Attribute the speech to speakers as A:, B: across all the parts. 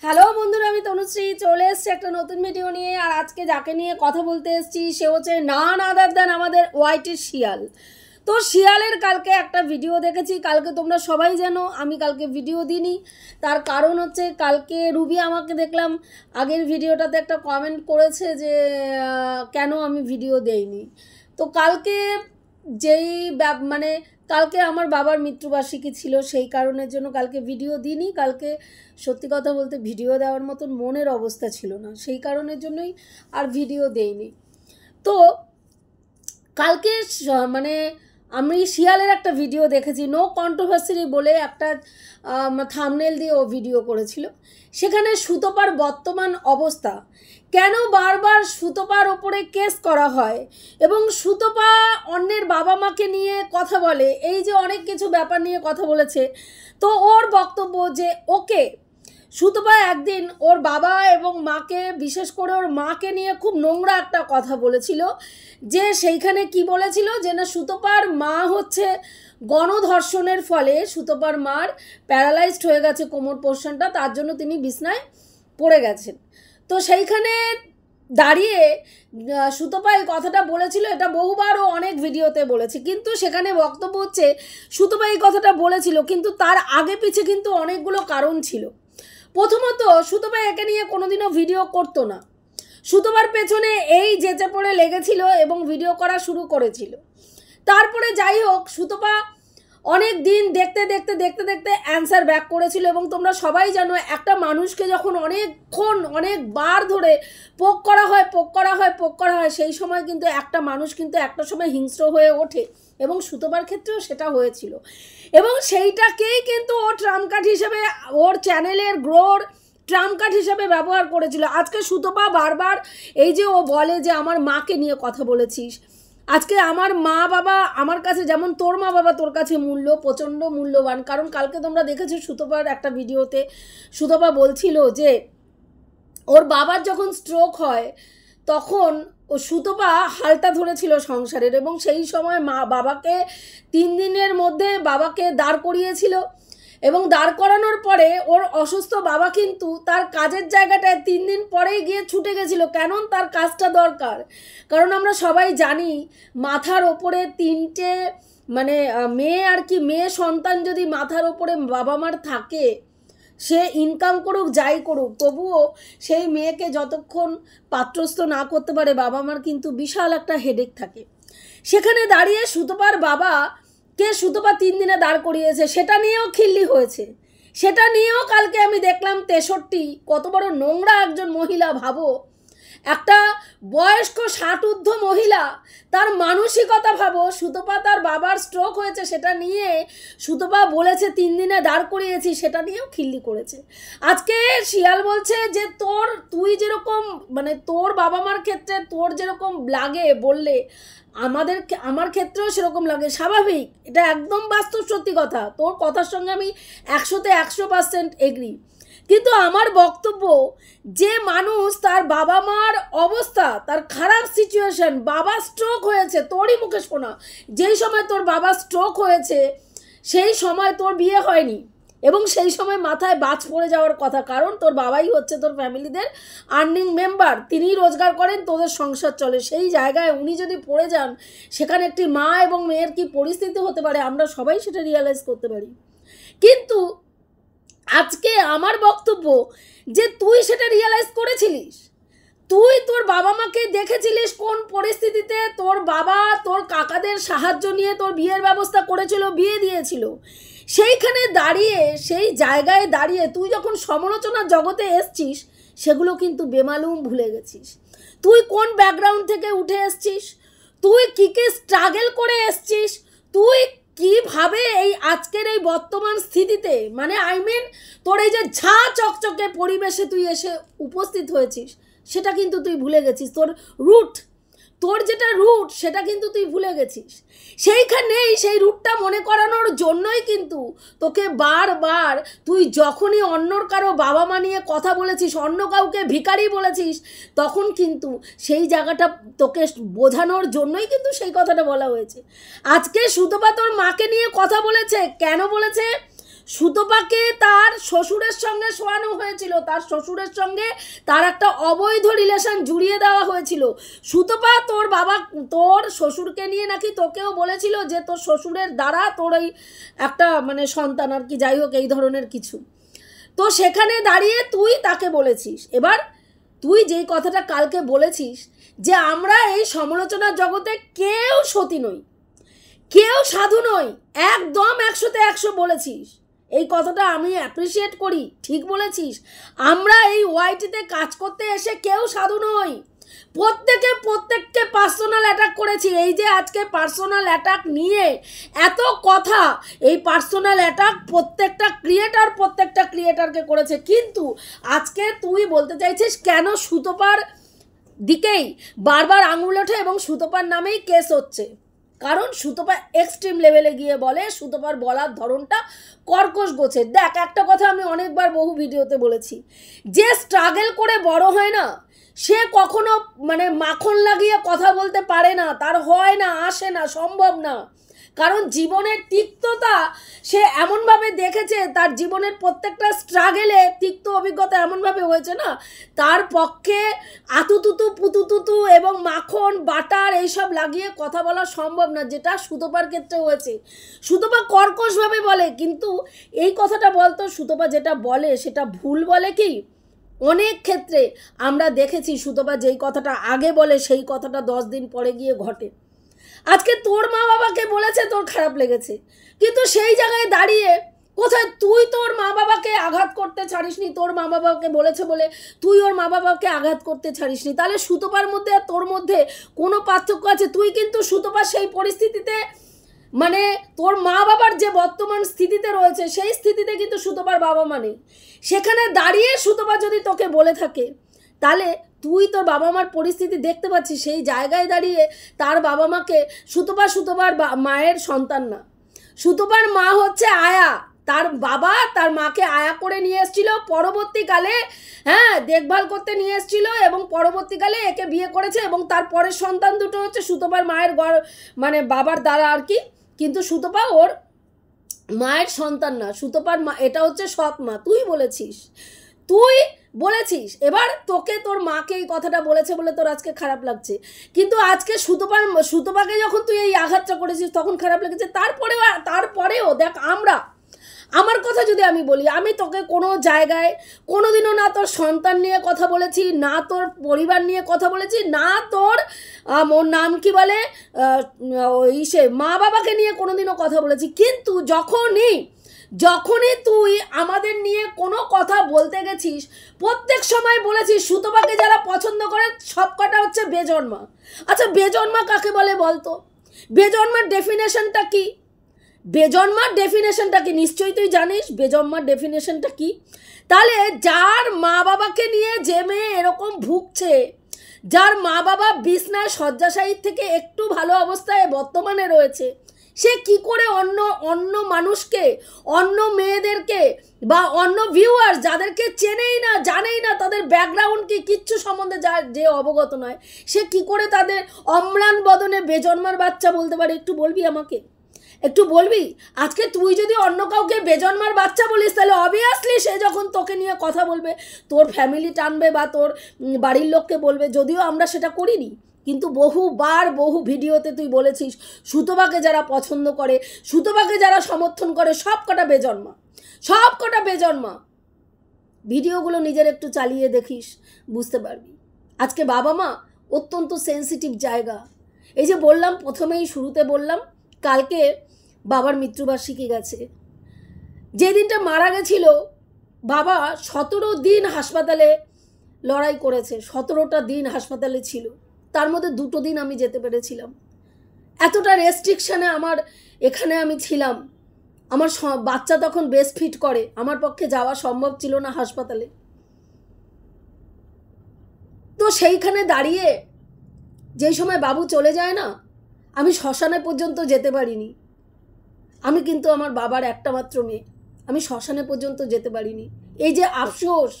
A: Hello বন্ধুরা, আমি তনুশ্রী চলে এসেছি একটা নতুন ভিডিও নিয়ে। আর আজকে যাকে নিয়ে কথা বলতে এসেছি সে হচ্ছে নান আদার দেন আমাদের ওয়াইটির শিয়াল। তো শিয়ালের কালকে একটা ভিডিও দেখেছি। কালকে তোমরা সবাই জানো আমি কালকে ভিডিও দিইনি, তার কারণ হচ্ছে কালকে রুবি আমাকে দেখলাম আগের ভিডিওটাতে একটা কমেন্ট করেছে যে কেন আমি ভিডিও দেইনি। তো কালকে যেই মানে কালকে আমার বাবার মৃত্যুবার্ষিকী ছিল, সেই কারণের জন্য কালকে ভিডিও দিইনি। কালকে সত্যি কথা বলতে ভিডিও দেওয়ার মতন মনের অবস্থা ছিল না, সেই কারণের জন্যই আর ভিডিও দেইনি। তো কালকে মানে আমি শিয়ালের একটা ভিডিও দেখেছি, নো কন্ট্রোভার্সি বলে একটা থাম্বনেল দিয়ে ও ভিডিও করেছিল। সেখানে সুতপার বর্তমান অবস্থা, কেন বারবার সুতপার ওপরে কেস করা হয় এবং সুতপা অন্যের বাবা মাকে নিয়ে কথা বলে, এই যে অনেক কিছু ব্যাপার নিয়ে কথা বলেছে। তো ওর বক্তব্য যে ওকে সুতপা একদিন ওর বাবা এবং মাকে, বিশেষ করে ওর মাকে নিয়ে খুব নোংরা একটা কথা বলেছিল। যে সেইখানে কি বলেছিল যে না, সুতপার মা হচ্ছে গণধর্ষণের ফলে সুতপার মার প্যারালাইজড হয়ে গেছে কোমর পোর্শনটা, তার জন্য তিনি বিছনায় পড়ে গেছেন। তো সেইখানে দাঁড়িয়ে সুতপা এই কথাটা বলেছিল, এটা বহুবারও অনেক ভিডিওতে বলেছে। কিন্তু সেখানে বক্তব্য হচ্ছে সুতপা এই কথাটা বলেছিল, কিন্তু তার আগে পিছে কিন্তু অনেকগুলো কারণ ছিল। প্রথমত, সুতপা একে নিয়ে কোনোদিনও ভিডিও করতো না। সুতপার পেছনে এই যেচে পড়ে লেগেছিল এবং ভিডিও করা শুরু করেছিল। তারপরে যাই হোক, সুতপা অনেক দিন দেখতে দেখতে দেখতে দেখতে অ্যান্সার ব্যাক করেছিল। এবং তোমরা সবাই জানো, একটা মানুষকে যখন অনেকক্ষণ অনেকবার ধরে পোক করা হয়, সেই সময় কিন্তু একটা মানুষ কিন্তু একটা সময় হিংস্র হয়ে ওঠে, এবং সুতপার ক্ষেত্রেও সেটা হয়েছিল। এবং সেইটাকেই কিন্তু ও ট্রাম্প কার্ড হিসেবে, ওর চ্যানেলের গ্রোর ট্রাম্প কার্ড হিসেবে ব্যবহার করেছিল। আজকে সুতপা বারবার এই যে ও বলে যে আমার মাকে নিয়ে কথা বলেছিস, আজকে আমার মা বাবা আমার কাছে যেমন তোর মা বাবা তোর কাছে প্রচণ্ড মূল্যবান। কারণ কালকে তোমরা দেখেছো সুতপার একটা ভিডিওতে সুতপা বলছিল যে ওর বাবার যখন স্ট্রোক হয় তখন ও সুতপা হালটা ধরেছিল সংসারের, এবং সেই সময় বাবাকে 3 দিনের মধ্যে বাবাকে দাঁড় করিয়েছিল। এবং দাঁড় করানোর পরে ওর অসুস্থ বাবা কিন্তু তার কাজের জায়গাটায় 3 দিন পরেই গিয়ে ছুটে গেছিল, কেন তার কাজটা দরকার। কারণ আমরা সবাই জানি মাথার ওপরে 3টে মানে মেয়ে আর কি, মেয়ে সন্তান যদি মাথার ওপরে বাবা মার থাকে, সে ইনকাম করুক যাই করুক, তবুও সেই মেয়েকে যতক্ষণ পাত্রস্থ না করতে পারে বাবা মার কিন্তু বিশাল একটা হেডেক থাকে। সেখানে দাঁড়িয়ে সুতপার বাবা কে সুতপা 3 দিনে দাঁড় করিয়েছে, সেটা নিয়েও খিল্লি হয়েছে। সেটা নিয়েও কালকে আমি দেখলাম 63, কত বড় নোংরা একজন মহিলা। ভাবো, একটা বয়স্ক 60 ঊর্ধ্ব মহিলা, তার মানসিকতা ভাবো। সুতপা তার বাবার স্ট্রোক হয়েছে, সেটা নিয়ে সুতপা বলেছে 3 দিনে দাঁড় করিয়েছি, সেটা নিয়েও খিল্লি করেছে। আজকে শিয়াল বলছে যে তুই যেরকম মানে তোর বাবা মার ক্ষেত্রে তোর যেরকম লাগে বললে, আমার ক্ষেত্রেও সেরকম লাগে, স্বাভাবিক। এটা একদম বাস্তব সত্যি কথা, তোর কথার সঙ্গে আমি 100তে 100% এগ্রি। কিন্তু আমার বক্তব্য, যে মানুষ তার বাবা মার অবস্থা, তার খারাপ সিচুয়েশন, বাবা স্ট্রোক হয়েছে, তোরই মুখে শোনা, যেই সময় তোর বাবা স্ট্রোক হয়েছে সেই সময় তোর বিয়ে হয়নি, এবং সেই সময় মাথায় বাজ পড়ে যাওয়ার কথা। কারণ তোর বাবাই হচ্ছে তোর ফ্যামিলিদের আর্নিং মেম্বার, তিনিই রোজগার করেন, তোদের সংসার চলে। সেই জায়গায় উনি যদি পড়ে যান, সেখানে একটি মা এবং মেয়ের কি পরিস্থিতি হতে পারে আমরা সবাই সেটা রিয়ালাইজ করতে পারি। কিন্তু আজকে আমার বক্তব্য যে তুই সেটা রিয়ালাইজ করেছিলিস, তুই তোর বাবা মাকে দেখেছিলিস কোন পরিস্থিতিতে তোর বাবা তোর কাকাদের সাহায্য নিয়ে তোর বিয়ের ব্যবস্থা করেছিল, বিয়ে দিয়েছিল। সেইখানে দাঁড়িয়ে, সেই জায়গায় দাঁড়িয়ে তুই যখন সমালোচনার জগতে এসছিস, সেগুলো কিন্তু বেমালুম ভুলে গেছিস। তুই কোন ব্যাকগ্রাউন্ড থেকে উঠে এসছিস, তুই কী কী স্ট্রাগল করে এসছিস, তুই কিভাবে এই আজকের এই বর্তমান স্থিতিতে, মানে তোর এই যে ঝা চকচকে পরিবেশে তুই এসে উপস্থিত হয়েছিস, সেটা কিন্তু তুই ভুলে গেছিস। তোর যেটা রুট সেটা কিন্তু তুই ভুলে গেছিস। সেইখানেই সেই রুটটা মনে করানোর জন্যই কিন্তু তোকে বারবার, তুই যখনই অন্যর কারো বাবা মা নিয়ে কথা বলেছিস, অন্য কাউকে ভিখারি বলেছিস, তখন কিন্তু সেই জায়গাটা তোকে বোঝানোর জন্যই কিন্তু সেই কথাটা বলা হয়েছে। আজকে সুতপা তোর মাকে নিয়ে কথা বলেছে, কেন বলেছে? সুতপাকে তার শ্বশুরের সঙ্গে শোয়ানো হয়েছিল, তার শ্বশুরের সঙ্গে তার একটা অবৈধ রিলেশন জুড়িয়ে দেওয়া হয়েছিল। সুতপা তোর শ্বশুরকে নিয়ে নাকি তোকেও বলেছিল যে তোর শ্বশুরের দ্বারা তোর এই একটা মানে সন্তান আর কি, যাই হোক এই ধরনের কিছু। তো সেখানে দাঁড়িয়ে তুই তাকে বলেছিস, এবার তুই যেই কথাটা কালকে বলেছিস যে আমরা এই সমালোচনার জগতে কেউ সতী নই, কেউ সাধু নই, একদম 100-তে 100 বলেছিস। এই কথাটা আমি অ্যাপ্রিসিয়েট করি, ঠিক বলেছিস। আমরা এই ওয়াইটিতে কাজ করতে এসে কেউ সাধু নই, প্রত্যেককে পার্সোনাল অ্যাটাক করেছি। এই যে আজকে পার্সোনাল অ্যাটাক নিয়ে এত কথা, এই পার্সোনাল অ্যাটাক প্রত্যেকটা ক্রিয়েটারকে করেছে, কিন্তু আজকে তুই বলতে চাইছিস কেন সুতপার দিকেই বারবার আঙুল ওঠে এবং সুতপার নামেই কেস হচ্ছে। কারণ সুতপা এক্সট্রিম লেভেলে গিয়ে বলে, সুতপার বলার ধরনটা কর্কশ গোছের। দেখ, একটা কথা আমি অনেকবার বহু ভিডিওতে বলেছি, যে স্ট্রাগল করে বড় হয় না সে কখনো মানে মাখন লাগিয়ে কথা বলতে পারে না, তার হয় না, আসে না, সম্ভব না। কারণ জীবনের তিক্ততা সে এমনভাবে দেখেছে, তার জীবনের প্রত্যেকটা স্ট্রাগেলে তিক্ত অভিজ্ঞতা এমনভাবে হয়েছে না, তার পক্ষে আতুতুতু পুতুতুতু এবং মাখন বাটার এইসব লাগিয়ে কথা বলা সম্ভব না, যেটা সুতপার ক্ষেত্রে হয়েছে। সুতপা কর্কশভাবে বলে, কিন্তু এই কথাটা বলতো সুতপা যেটা বলে সেটা ভুল বলে কি? অনেক ক্ষেত্রে আমরা দেখেছি সুতপা যেই কথাটা আগে বলে সেই কথাটা 10 দিন পরে গিয়ে ঘটে। আজকে তোর মা বাবাকে বলেছে, তোর খারাপ লেগেছে, কিন্তু সেই জায়গায় দাঁড়িয়ে কোথায় তুই তোর মা বাবাকে আঘাত করতে ছাড়িসনি, তোর মা বাবাকে বলেছে বলে তুই ওর মা বাবাকে আঘাত করতে ছাড়িসনি। তাহলে সুতপার মধ্যে আর তোর মধ্যে কোনো পার্থক্য আছে? তুই কিন্তু সুতপার সেই পরিস্থিতিতে মানে তোর মা বাবার যে বর্তমান স্থিতিতে রয়েছে সেই স্থিতিতে কিন্তু সুতপার বাবা মা নেই। সেখানে দাঁড়িয়ে সুতপা যদি তোকে বলে থাকে, তাহলে তুই তোর বাবা মার পরিস্থিতি দেখতে পাচ্ছিস, সেই জায়গায় দাঁড়িয়ে তার বাবা মাকে সুতপার মায়ের সন্তান না, সুতপার মা হচ্ছে আয়া। তার বাবা তার মাকে আয়া করে নিয়ে এসেছিল, পরবর্তীকালে দেখভাল করতে নিয়ে এসেছিল এবং পরবর্তীকালে একে বিয়ে করেছে এবং তার পরের সন্তান দুটো হচ্ছে সুতপার মায়ের মানে বাবার দ্বারা আর কি। কিন্তু সুতপা ওর মায়ের সন্তান না, সুতপার মা এটা হচ্ছে সৎ মা। তুই বলেছিস এবার তোকে তোর মাকে এই কথাটা বলেছে বলে তোর আজকে খারাপ লাগছে, কিন্তু আজকে সুতপাকে যখন তুই এই আঘাতটা করেছিস তখন খারাপ লেগেছে। তারপরেও দেখ, আমার কথা যদি আমি বলি, আমি তোকে কোনো জায়গায় কোনোদিনও না তোর সন্তান নিয়ে কথা বলেছি, না তোর পরিবার নিয়ে কথা বলেছি, না তোর ওর নাম কি বলে মা বাবাকে নিয়ে কোনোদিনও কথা বলেছি। কিন্তু যখনই তুই আমাদের নিয়ে কোনো কথা বলতে গেছিস, প্রত্যেক সময় বলেছিস সুতপাকে যারা পছন্দ করে সব কটা হচ্ছে বেজন্মা। আচ্ছা, বেজন্মা কাকে বলে বলতো? বেজন্মার ডেফিনেশনটা কি? নিশ্চয়ই তুই জানিস বেজন্মার ডেফিনেশনটা কি। তাহলে যার মা বাবাকে নিয়ে যে মেয়ে এরকম ভুগছে, যার মা বাবা বিছনায় শয্যাশায়ীর থেকে একটু ভালো অবস্থায় বর্তমানে রয়েছে, সে কি করে অন্য মানুষকে, অন্য মেয়েদেরকে বা অন্য ভিউয়ার্স যাদেরকে চেনেই না, জানেই না, তাদের ব্যাকগ্রাউন্ড কি কিচ্ছু সম্বন্ধে যে অবগত নয়, সে কি করে তাদের অম্লান বদনে বেজন্মার বাচ্চা বলতে পারে? একটু বলবি আমাকে, একটু বলবি? আজকে তুই যদি অন্য কাউকে বেজন্মার বাচ্চা বলিস, তাহলে অবভিয়াসলি সে যখন তোকে নিয়ে কথা বলবে তোর ফ্যামিলি টানবে বা তোর বাড়ির লোককে বলবে। যদিও আমরা সেটা করিনি, কিন্তু বহু ভিডিওতে তুই বলেছিস সুতপাকে যারা পছন্দ করে, সুতপাকে যারা সমর্থন করে সব কটা বেজন্মা। ভিডিওগুলো নিজের একটু চালিয়ে দেখিস, বুঝতে পারবি। আজকে বাবা মা অত্যন্ত সেন্সিটিভ জায়গা। এই যে বললাম, প্রথমেই শুরুতে বললাম, কালকে বাবার মৃত্যুবার্ষিকী গেছে। যে দিনটা মারা গেছিল, বাবা 17 দিন হাসপাতালে লড়াই করেছে, 17টা দিন হাসপাতালে ছিল, তার মধ্যে 2টো দিন আমি যেতে পেরেছিলাম। এতটা রেস্ট্রিকশানে এখানে আমি ছিলাম। আমার বাচ্চা তখন ব্রেস্ট ফিড করে, আমার পক্ষে যাওয়া সম্ভব ছিল না হাসপাতালে। তো সেইখানে দাঁড়িয়ে যেই সময় বাবু চলে যায় না, আমি শ্মশানে পর্যন্ত যেতে পারিনি। আমি কিন্তু আমার বাবার একটা মাত্র মেয়ে, আমি শ্মশানে পর্যন্ত যেতে পারিনি। এই যে আফসোস,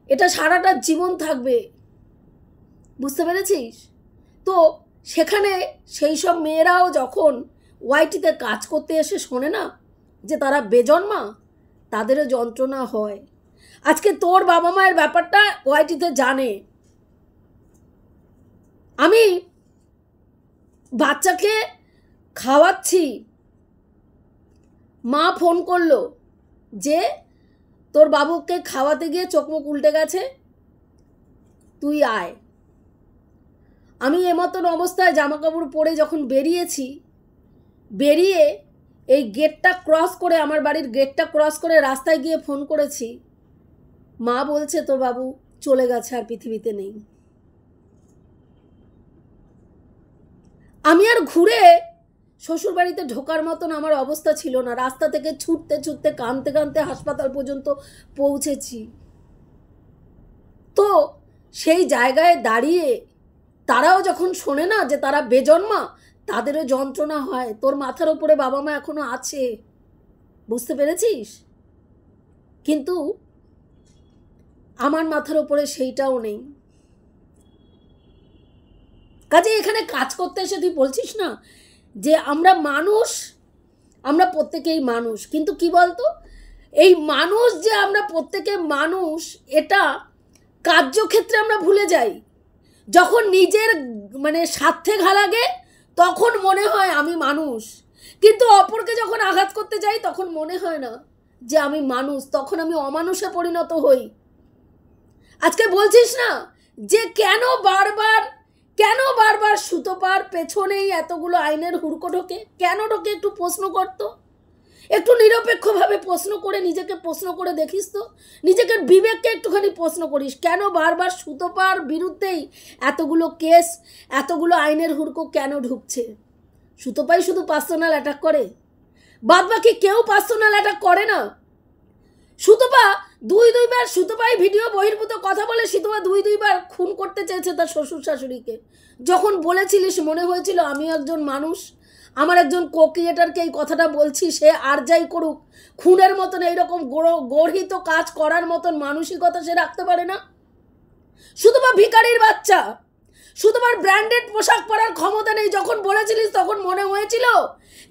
A: এটা সারাটা জীবন থাকবে, বুঝতে পেরেছিস? তো সেখানে সেই সব মেয়েরাও যখন ওয়াইটিতে কাজ করতে এসে শোনে না যে তারা বেজন্মা, তাদেরও যন্ত্রণা হয়। আজকে তোর বাবা মায়ের ব্যাপারটা ওয়াইটিতে জানে। আমি বাচ্চাকে খাওয়াচ্ছি, মা ফোন করলো যে তোর বাবুকে খাওয়াতে গিয়ে চোখ মুখ উল্টে গেছে, তুই আয়। আমি এমতন অবস্থায় জামা কাপড় পরে যখন বেরিয়েছি, বেরিয়ে এই গেটটা ক্রস করে, আমার বাড়ির গেটটা ক্রস করে রাস্তায় গিয়ে ফোন করেছি, মা বলছে তোর বাবু চলে গেছে, আর পৃথিবীতে নেই। আমি আর ঘুরে শ্বশুরবাড়িতে ঢোকার মতন আমার অবস্থা ছিল না। রাস্তা থেকে ছুটতে ছুটতে কাঁদতে কাঁদতে হাসপাতাল পর্যন্ত পৌঁছেছি। তো সেই জায়গায় দাঁড়িয়ে তারাও যখন শোনে না যে তারা বেজন্মা, তাদেরও যন্ত্রণা হয়। তোর মাথার উপরে বাবা মা এখনো আছে, বুঝতে পেরেছিস? কিন্তু আমার মাথার উপরে সেইটাও নেই। কাজে এখানে কাজ করতে এসে তুই বলছিস না যে আমরা মানুষ, আমরা প্রত্যেকেই মানুষ, কিন্তু কি বলতো, এই মানুষ যে আমরা প্রত্যেকে মানুষ, এটা কার্যক্ষেত্রে আমরা ভুলে যাই। যখন নিজের স্বার্থে ঘা লাগে তখন মনে হয় আমি মানুষ, কিন্তু অপরকে যখন আঘাত করতে যাই তখন মনে হয় না যে আমি মানুষ, তখন আমি অমানুষে পরিণত হই। আজকে বলছিস না যে কেন বারবার সুতোপার পেছনেই এতগুলো আইনের হুড়কো ঢোকে, কেন ঢোকে? একটু প্রশ্ন করতো, একটু নিরপেক্ষভাবে প্রশ্ন করে নিজেকে প্রশ্ন করে দেখিস তো, নিজেকে বিবেককে একটুখানি প্রশ্ন করিস, কেন বারবার সুতোপার বিরুদ্ধেই এতগুলো কেস, এতগুলো আইনের হুড়কো কেন ঢুকছে? সুতোপাই শুধু পার্সোনাল অ্যাটাক করে, বাদবাকি কেউ পার্সোনাল অ্যাটাক করে না। সুতোপা দুইবার সুতোপাই ভিডিও বহির্ভূত কথা বলে সুতোপা দুইবার খুন করতে চেয়েছে তার শ্বশুর শাশুড়িকে। যখন বলেছিলিস মনে হয়েছিল আমি একজন মানুষ, আমার একজন কো ক্রিয়েটারকে এই কথাটা বলছি, সে আর যাই করুক, খুনের মতন এইরকম গর্হিত কাজ করার মতন মানসিকতা সে রাখতে পারে না। সুতোপা ভিখারির বাচ্চা, সুতোপার ব্র্যান্ডেড পোশাক পরার ক্ষমতা নেই। যখন বলেছিলিস তখন মনে হয়েছিল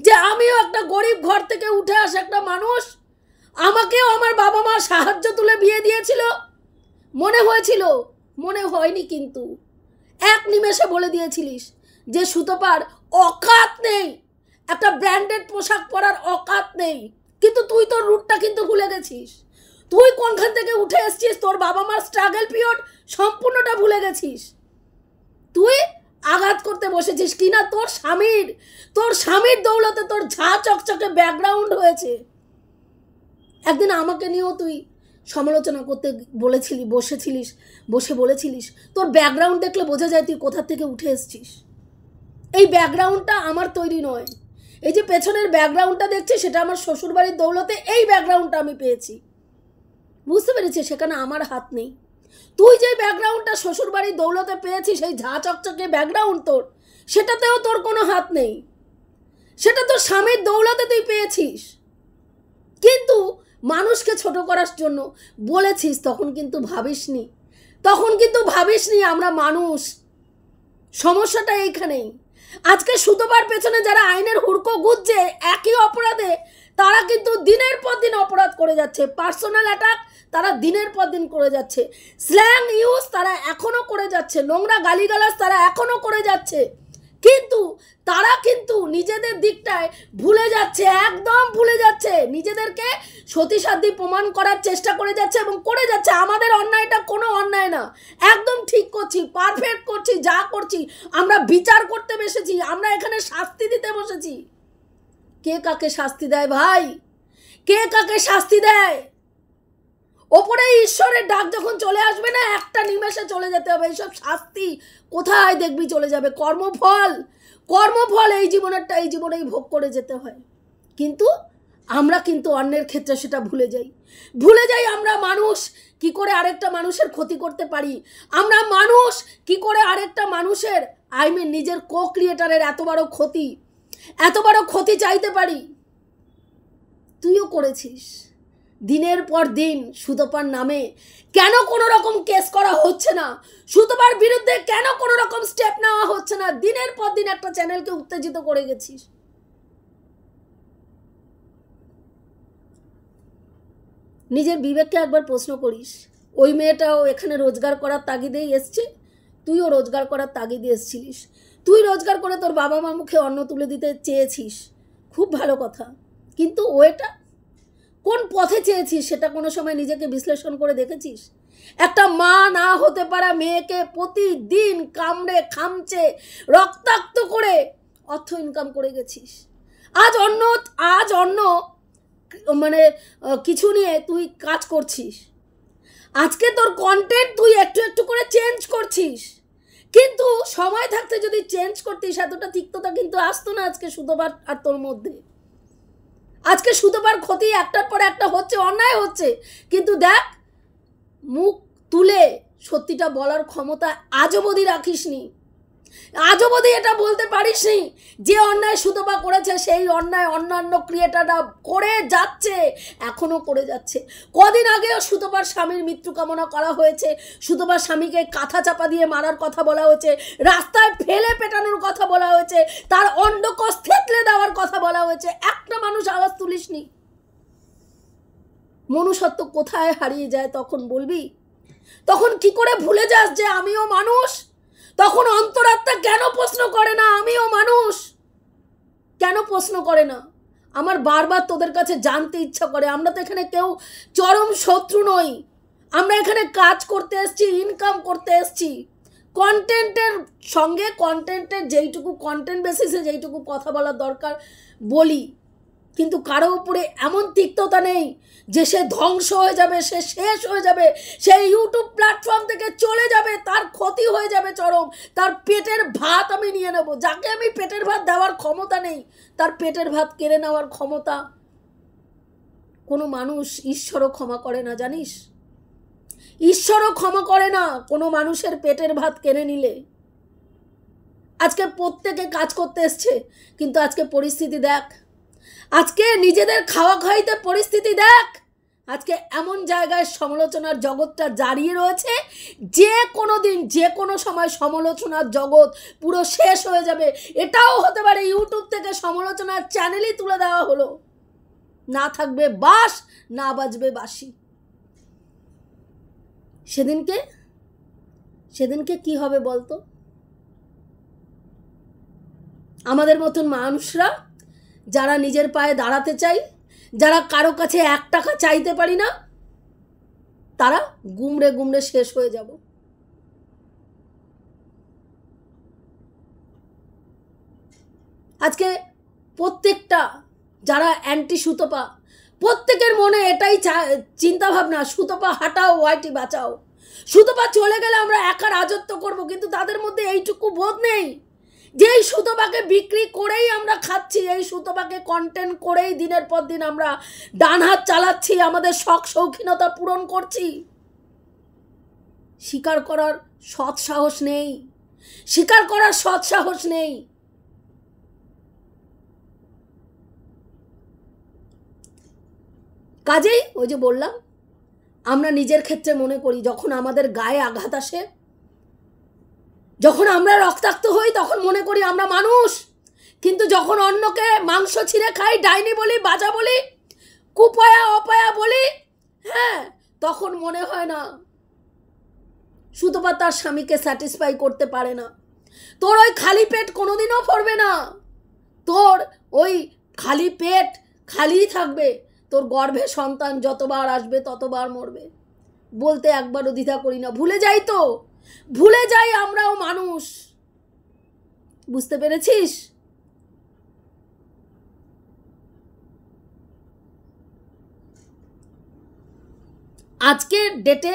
A: যে আমিও একটা গরিব ঘর থেকে উঠে আসা একটা মানুষ, আমাকেও আমার বাবা মা সাহায্য তুলে বিয়ে দিয়েছিল? মনে হয়েছিল? মনে হয়নি। কিন্তু এক নিমেষে বলে দিয়েছিলিস যে সুতোপার অকাত নেই, একটা ব্র্যান্ডেড পোশাক পরার অকাত নেই। কিন্তু তুই তোর রুটটা কিন্তু ভুলে গেছিস। তুই কোনখান থেকে উঠে এসছিস, তোর বাবা মার স্ট্রাগল পিরিয়ড সম্পূর্ণটা ভুলে গেছিস। তুই আঘাত করতে বসেছিস কিনা তোর স্বামীর দৌলতে তোর ঝা চকচকে ব্যাকগ্রাউন্ড হয়েছে। একদিন আমাকে নিয়েও তুই সমালোচনা করতে বসে বলেছিলিস তোর ব্যাকগ্রাউন্ড দেখলে বোঝা যায় তুই কোথা থেকে উঠে এসছিস। এই ব্যাকগ্রাউন্ডটা আমার তৈরি নয়। এই যে পেছনের ব্যাকগ্রাউন্ডটা দেখছি সেটা আমার শ্বশুরবাড়ির দৌলতে এই ব্যাকগ্রাউন্ডটা আমি পেয়েছি, বুঝতে পেরেছি? সেখানে আমার হাত নেই। তুই যে ব্যাকগ্রাউন্ডটা শ্বশুরবাড়ির দৌলতে পেয়েছিস, সেই ঝা চকচকে ব্যাকগ্রাউন্ড তোর, সেটাতেও তোর কোনো হাত নেই। সেটা তোর স্বামীর দৌলতে তুই পেয়েছিস। কিন্তু মানুষকে ছোট করার জন্য বলেছিস, তখন কিন্তু ভাবিসনি আমরা মানুষ। সমস্যাটা এইখানেই। আজকে সুতোপার পেছনে যারা আইনের হুড়কো গুজছে একই অপরাধে, তারা কিন্তু দিনের পর দিন অপরাধ করে যাচ্ছে। পার্সোনাল অ্যাটাক তারা দিনের পর দিন করে যাচ্ছে, স্ল্যাং ইউজ তারা এখনো করে যাচ্ছে, নোংরা গালিগালাজ তারা এখনো করে যাচ্ছে। কিন্তু তারা কিন্তু নিজেদের দিকটায় ভুলে যাচ্ছে, একদম ভুলে যাচ্ছে। নিজেদেরকে সতীসাধ্যী প্রমাণ করার চেষ্টা করে যাচ্ছে এবং করে যাচ্ছে। আমাদের অন্যায়টা কোনো অন্যায় না, একদম ঠিক করছি, পারফেক্ট করছি, যা করছি আমরা বিচার করতে বসেছি, আমরা এখানে শাস্তি দিতে বসেছি। কে কাকে শাস্তি দেয় ভাই? কে কাকে শাস্তি দেয়? ওপরে ঈশ্বরের ডাক যখন চলে আসবে না, একটা নিমেষে চলে যেতে হবে। এইসব শাস্তি কোথায় দেখবি চলে যাবে? কর্মফল এই জীবনেই ভোগ করে যেতে হয়। কিন্তু আমরা কিন্তু অন্যের ক্ষেত্রে সেটা ভুলে যাই। আমরা মানুষ, কি করে আরেকটা মানুষের ক্ষতি করতে পারি? আমরা মানুষ, কি করে আরেকটা মানুষের নিজের কো ক্রিয়েটারের এত বড় ক্ষতি চাইতে পারি? তুইও করেছিস। দিনের পর দিন সুতোপার নামে কেন কোনো রকম কেস করা হচ্ছে না? সুতোপার বিরুদ্ধে কেন কোনো রকম স্টেপ নেওয়া হচ্ছে না? দিনের পর দিন একটা চ্যানেলকে উত্তেজিত করে গেছিস। নিজের বিবেককে একবার প্রশ্ন করিস। ওই মেয়েটাও এখানে রোজগার করার তাগিদেই এসছে, তুইও রোজগার করার তাগিদে এসছিলিস। তুই রোজগার করে তোর বাবা মার মুখে অন্ন তুলে দিতে চেয়েছিস, খুব ভালো কথা, কিন্তু ওটা কোন পথে চেয়েছিস সেটা কোনো সময় নিজেকে বিশ্লেষণ করে দেখেছিস? একটা মা না হতে পারা মেয়েকে প্রতিদিন কামড়ে খামচে রক্তাক্ত করে অর্থ ইনকাম করে গেছিস। আজ অন্য মানে কিছু নিয়ে তুই কাজ করছিস। আজকে তোর কন্টেন্ট তুই একটু একটু করে চেঞ্জ করছিস, কিন্তু সময় থাকতে যদি চেঞ্জ করতিস এতটা তিক্ততা কিন্তু আসতো না আজকে সুতোবার আর তোর মধ্যে। আজকে সুতোবার ক্ষতি একটার পর একটা হচ্ছে, অন্যায় হচ্ছে, কিন্তু দেখ মুখ তুলে সত্যিটা বলার ক্ষমতা আজও অবধি রাখিসনি, আজও অবধি এটা বলতে পারিসনি যে অন্যায় সুতোবা করেছে সেই অন্যায় অন্যান্য ক্রিয়েটাররা করে যাচ্ছে, এখনো করে যাচ্ছে। কদিন আগেও সুতোবার স্বামীর মৃত্যু কামনা করা হয়েছে, সুতোবার স্বামীকে কাঁথা চাপা দিয়ে মারার কথা বলা হয়েছে, রাস্তায় ফেলে পেটানোর কথা বলা হয়েছে, তার অন্ডকোষ থেতলে দেওয়ার কথা বলা হয়েছে, একটা মানুষ আওয়াজ তুলিসনি। মনুষ্যত্ব কোথায় হারিয়ে যায় তখন বলবি? তখন কি করে ভুলে যাস যে আমিও মানুষ? তখন অন্তরাত্মা কেন প্রশ্ন করে না আমিও মানুষ? কেন প্রশ্ন করে না? আমার বারবার তোদের কাছে জানতে ইচ্ছা করে। আমরা তো এখানে কেউ চরম শত্রু নই, আমরা এখানে কাজ করতে এসেছি, ইনকাম করতে এসেছি, কন্টেন্টের সঙ্গে কন্টেন্টের যেইটুকু কন্টেন্ট বেসিসে যেইটুকু কথা বলার দরকার বলি, কিন্তু কারো উপরে এমন তিক্ততা নেই যে সে ধ্বংস হয়ে যাবে, সে শেষ হয়ে যাবে, সে ইউটিউব প্ল্যাটফর্ম থেকে চলে যাবে, তার ক্ষতি হয়ে যাবে চরম, তার পেটের ভাত আমি নিয়ে নেব। যাকে আমি পেটের ভাত দেওয়ার ক্ষমতা নেই, তার পেটের ভাত কেড়ে নেওয়ার ক্ষমতা কোনো মানুষ, ঈশ্বরও ক্ষমা করে না, জানিস? ঈশ্বরও ক্ষমা করে না কোনো মানুষের পেটের ভাত কেড়ে নিলে। আজকে প্রত্যেকে কাজ করতে এসছে, কিন্তু আজকে পরিস্থিতি দেখ, আজকে নিজেদের খাওয়া খাইতে পরিস্থিতি দেখ। আজকে এমন জায়গায় সমালোচনার জগৎটা দাঁড়িয়ে রয়েছে, যে কোনো দিন যে কোনো সময় সমালোচনার জগৎ পুরো শেষ হয়ে যাবে। এটাও হতে পারে ইউটিউব থেকে সমালোচনার চ্যানেলই তুলে দেওয়া হলো, না থাকবে বাঁশ, না বাজবে বাঁশি। সেদিনকে কি হবে বলতো? আমাদের মতন মানুষরা যারা নিজের পায়ে দাঁড়াতে চাই, যারা কারো কাছে 1 টাকা চাইতে পারি না, তারা গুমড়ে গুমড়ে শেষ হয়ে যাব। আজকে প্রত্যেকটা যারা অ্যান্টি সুতপা, প্রত্যেকের মনে এটাই চিন্তা ভাবনা, সুতপা হাঁটাও, ওয়াইটি বাঁচাও। সুতপা চলে গেলে আমরা একা রাজত্ব করব, কিন্তু তাদের মধ্যে এইটুকু বোধ নেই যে এই সুতপাকে বিক্রি করেই আমরা খাচ্ছি, এই সুতপাকে কন্টেন্ট করেই দিনের পর দিন আমরা ডান হাত চালাচ্ছি, আমাদের শখ শৌখিনতা পূরণ করছি। স্বীকার করার সৎ সাহস নেই, স্বীকার করার সৎ সাহস নেই। কাজেই ওই যে বললাম, আমরা নিজের ক্ষেত্রে মনে করি যখন আমাদের গায়ে আঘাত আসে, যখন আমরা রক্তাক্ত হই, তখন মনে করি আমরা মানুষ, কিন্তু যখন অন্যকে মাংস ছিঁড়ে খাই, ডাইনি বলি, বাজা বলি, কুপায়া অপায়া বলি, হ্যাঁ, তখন মনে হয় না সুতপা তার স্বামীকে স্যাটিসফাই করতে পারে না। তোর ওই খালি পেট কোনোদিনও ভরবে না, তোর ওই খালি পেট খালি থাকবে, তোর গর্ভে সন্তান যতবার আসবে ততবার মরবে। বলতে একবারও দ্বিধা করি না, ভুলে যাই তো, ভুলে যাই আমরাও মানুষ। বুঝতে পেরেছিস? আজকের ডেটে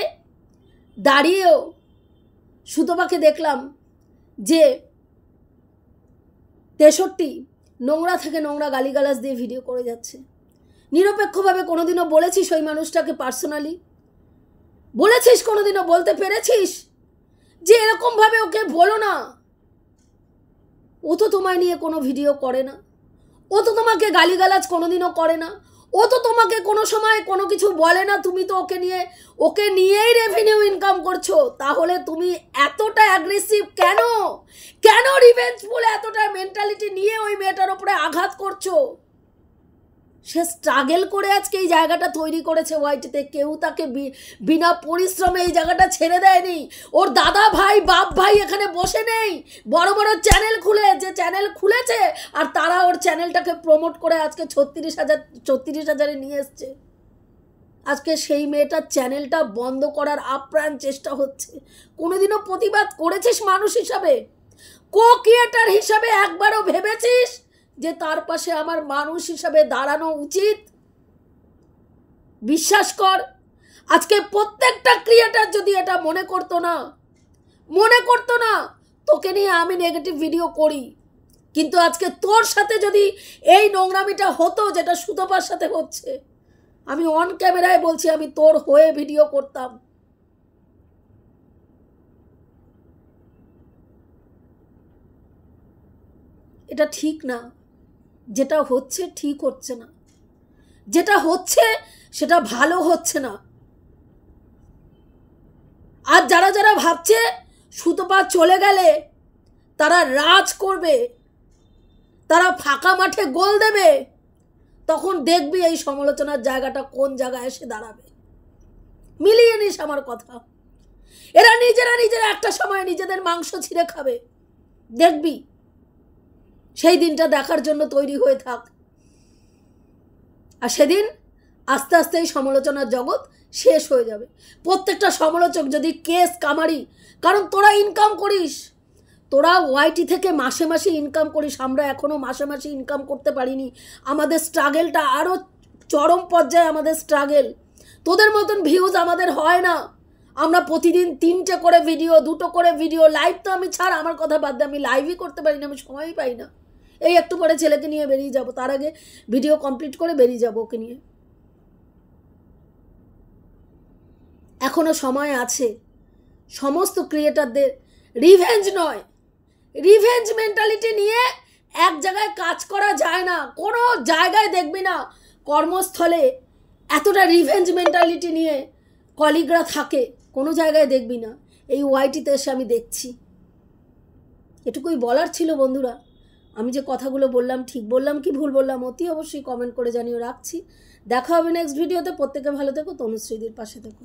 A: দাঁড়িয়েও সুতপাকে দেখলাম যে 63 নোংরা থেকে নোংরা গালিগালাজ দিয়ে ভিডিও করে যাচ্ছে। নিরপেক্ষভাবে কোনোদিনও বলেছিস ওই মানুষটাকে পার্সোনালি? বলেছিস কোনোদিনও? বলতে পেরেছিস যে এরকমভাবে ওকে বলো না? ও তো তোমায় নিয়ে কোনো ভিডিও করে না, ও তো তোমাকে গালিগালাজ কোনোদিনও করে না, ও তো তোমাকে কোনো সময় কোনো কিছু বলে না। তুমি তো ওকে নিয়েই রেভিনিউ ইনকাম করছো। তাহলে তুমি এতটা অ্যাগ্রেসিভ কেন? রিভেঞ্জফুল এতটা মেন্টালিটি নিয়ে ওই মেয়েটার উপরে আঘাত করছো? সে স্ট্রাগল করে আজকে এই জায়গাটা তৈরি করেছে ওয়াইটিতে। কেউ তাকে বিনা পরিশ্রমে এই জায়গাটা ছেড়ে দেয়নি। ওর দাদা ভাই বাপ ভাই এখানে বসে নেই, বড় বড় চ্যানেল খুলে, যে চ্যানেল খুলেছে আর তারা ওর চ্যানেলটাকে প্রমোট করে আজকে 36,000 নিয়ে এসছে। আজকে সেই মেয়েটার চ্যানেলটা বন্ধ করার আপ্রাণ চেষ্টা হচ্ছে। কোনোদিনও প্রতিবাদ করেছিস মানুষ হিসাবে? ক্রিয়েটার হিসাবে একবারও ভেবেছিস যে তার পাশে আমার মানুষ হিসাবে দাঁড়ানো উচিত? বিশ্বাস কর, আজকে প্রত্যেকটা ক্রিয়েটার যদি এটা মনে করতো না তোকে নিয়ে আমি নেগেটিভ ভিডিও করি, কিন্তু আজকে তোর সাথে যদি এই নোংরামিটা হতো যেটা সুতপার সাথে হচ্ছে, আমি অন ক্যামেরায় বলছি আমি তোর হয়ে ভিডিও করতাম। এটা ঠিক না, যেটা হচ্ছে ঠিক হচ্ছে না, যেটা হচ্ছে সেটা ভালো হচ্ছে না। আর যারা যারা ভাবছে সুতপা চলে গেলে তারা রাজ করবে, তারা ফাঁকা মাঠে গোল দেবে, তখন দেখবি এই সমালোচনার জায়গাটা কোন জায়গায় এসে দাঁড়াবে। মিলিয়ে নিস আমার কথা। এরা নিজেরা একটা সময় নিজেদের মাংস ছিঁড়ে খাবে, দেখবি। সেই দিনটা দেখার জন্য তৈরি হয়ে থাক। আর সেদিন আস্তে আস্তে এই সমালোচনার জগৎ শেষ হয়ে যাবে। প্রত্যেকটা সমালোচক যদি কেস কামারি, কারণ তোরা ইনকাম করিস, তোরা ওয়াইটি থেকে মাসে মাসে ইনকাম করিস, আমরা এখনও মাসে মাসে ইনকাম করতে পারিনি। আমাদের স্ট্রাগেলটা আরও চরম পর্যায়ে, আমাদের স্ট্রাগেল। তোদের মতন ভিউজ আমাদের হয় না। আমরা প্রতিদিন 3টে করে ভিডিও, 2টো করে ভিডিও, লাইভ তো আমি ছাড়, আমার কথা বাদ দে, আমি লাইভই করতে পারি না, আমি সময়ই পাই না। এই একটু পরে ছেলেকে নিয়ে বেরিয়ে যাব, তার আগে ভিডিও কমপ্লিট করে বেরিয়ে যাব ওকে নিয়ে। এখনো সময় আছে। সমস্ত ক্রিয়েটারদের রিভেঞ্জ নয়, রিভেঞ্জ মেন্টালিটি নিয়ে এক জায়গায় কাজ করা যায় না। কোনো জায়গায় দেখবি না কর্মস্থলে এতটা রিভেঞ্জ মেন্টালিটি নিয়ে কলিগরা থাকে, কোনো জায়গায় দেখবি না। এই ওয়াইটিতে এসে আমি দেখছি। এটুকুই বলার ছিল বন্ধুরা। আমি যে কথাগুলো বললাম ঠিক বললাম কি ভুল বললাম অতি অবশ্যই কমেন্ট করে জানিয়ে রাখছি। দেখা হবে নেক্সট ভিডিওতে। প্রত্যেকে ভালো থেকো, তনুশ্রীদির পাশে থেকো।